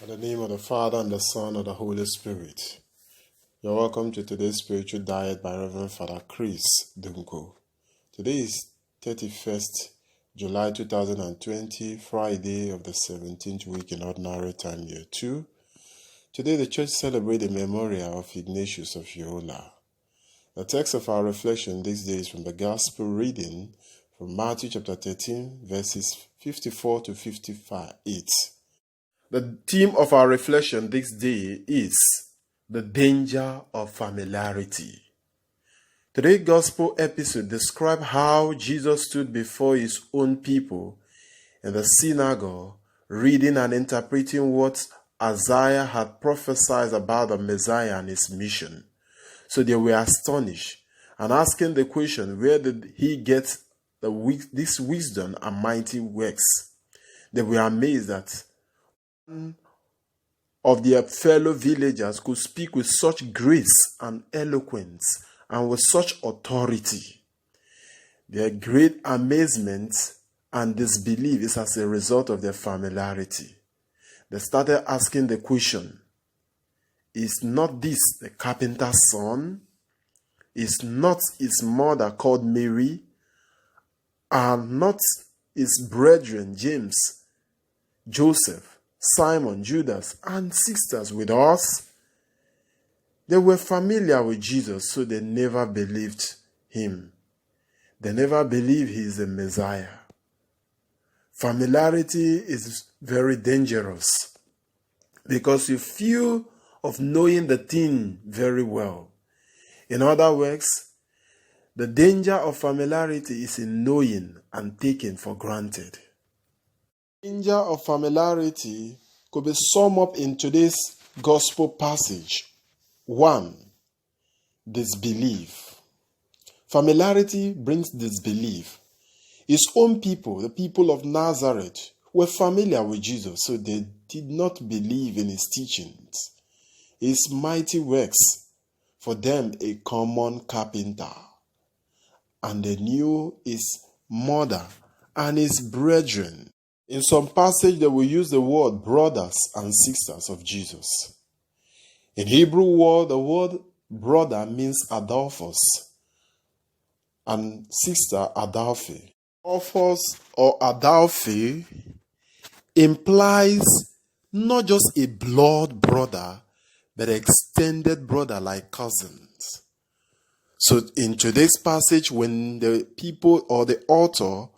In the name of the Father, and the Son, and the Holy Spirit. You're welcome to today's spiritual diet by Reverend Father Chris Dunko. Today is 31st July 2020, Friday of the 17th week in Ordinary Time, Year 2. Today the church celebrates the memorial of Ignatius of Loyola. The text of our reflection this day is from the Gospel reading from Matthew chapter 13, verses 54 to 58. The theme of our reflection this day is the danger of familiarity. Today's gospel episode describes how Jesus stood before his own people in the synagogue, reading and interpreting what Isaiah had prophesied about the Messiah and his mission. So they were astonished and asking the question, where did he get this wisdom and mighty works? They were amazed that of their fellow villagers could speak with such grace and eloquence and with such authority. Their great amazement and disbelief is as a result of their familiarity. They started asking the question, is not this the carpenter's son? Is not his mother called Mary? Are not his brethren James, Joseph, Simon, Judas, and sisters with us? They were familiar with Jesus, so they never believed him. They never believed he is the Messiah. Familiarity is very dangerous because you feel of knowing the thing very well. In other words, the danger of familiarity is in knowing and taking for granted. Danger of familiarity could be summed up in today's gospel passage. 1. Disbelief. Familiarity brings disbelief. His own people, the people of Nazareth, were familiar with Jesus, so they did not believe in his teachings. His mighty works, for them a common carpenter. And they knew his mother and his brethren. In some passage, they will use the word brothers and sisters of Jesus. In Hebrew word, the word brother means Adolphus and sister Adelphi. Adolphus or Adelphi implies not just a blood brother, but an extended brother like cousins. So in today's passage, when the people or the author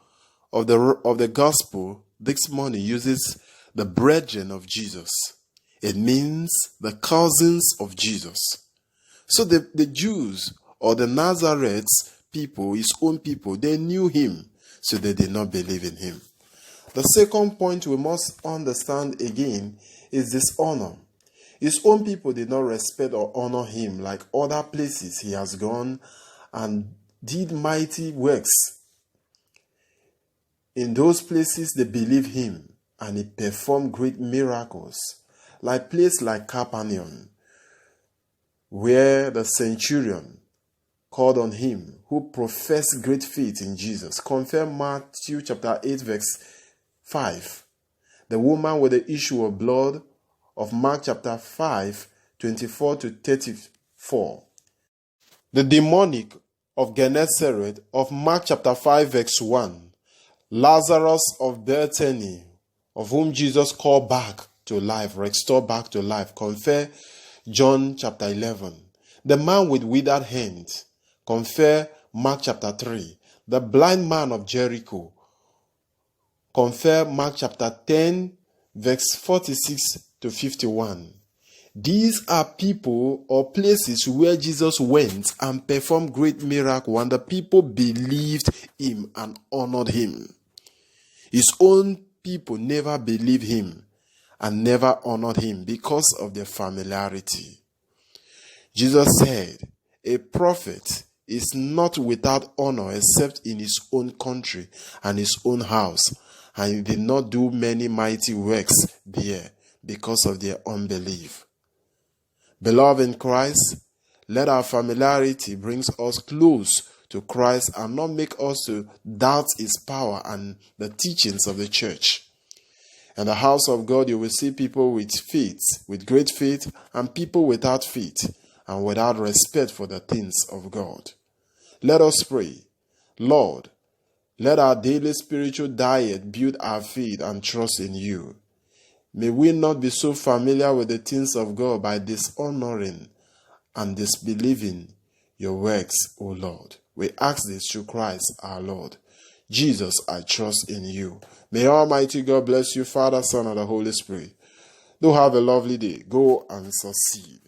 of the gospel this morning uses the brethren of Jesus, it means the cousins of Jesus. So the Jews or the Nazareth people, his own people, they knew him, so they did not believe in him. The second point we must understand again is dishonor. His own people did not respect or honor him like other places he has gone and did mighty works. In those places, they believed him, and he performed great miracles, like places like Capernaum, where the centurion called on him, who professed great faith in Jesus. Confirm Matthew chapter 8, verse 5. The woman with the issue of blood of Mark chapter 5, 24 to 34. The demonic of Gennesaret of Mark chapter 5, verse 1. Lazarus of Bethany, of whom Jesus called back to life, restored back to life. Compare John chapter 11. The man with withered hands. Compare Mark chapter 3. The blind man of Jericho. Compare Mark chapter 10, verse 46 to 51. These are people or places where Jesus went and performed great miracles, and the people believed him and honored him. His own people never believed him and never honored him because of their familiarity. Jesus said, a prophet is not without honor except in his own country and his own house, and he did not do many mighty works there because of their unbelief. Beloved in Christ, let our familiarity bring us close to Christ and not make us to doubt his power and the teachings of the church. In the house of God, you will see people with faith, with great faith, and people without faith and without respect for the things of God. Let us pray. Lord, let our daily spiritual diet build our faith and trust in you. May we not be so familiar with the things of God by dishonoring and disbelieving your works, O Lord. We ask this through Christ our Lord. Jesus, I trust in you. May Almighty God bless you, Father, Son, and the Holy Spirit. Do have a lovely day. Go and succeed.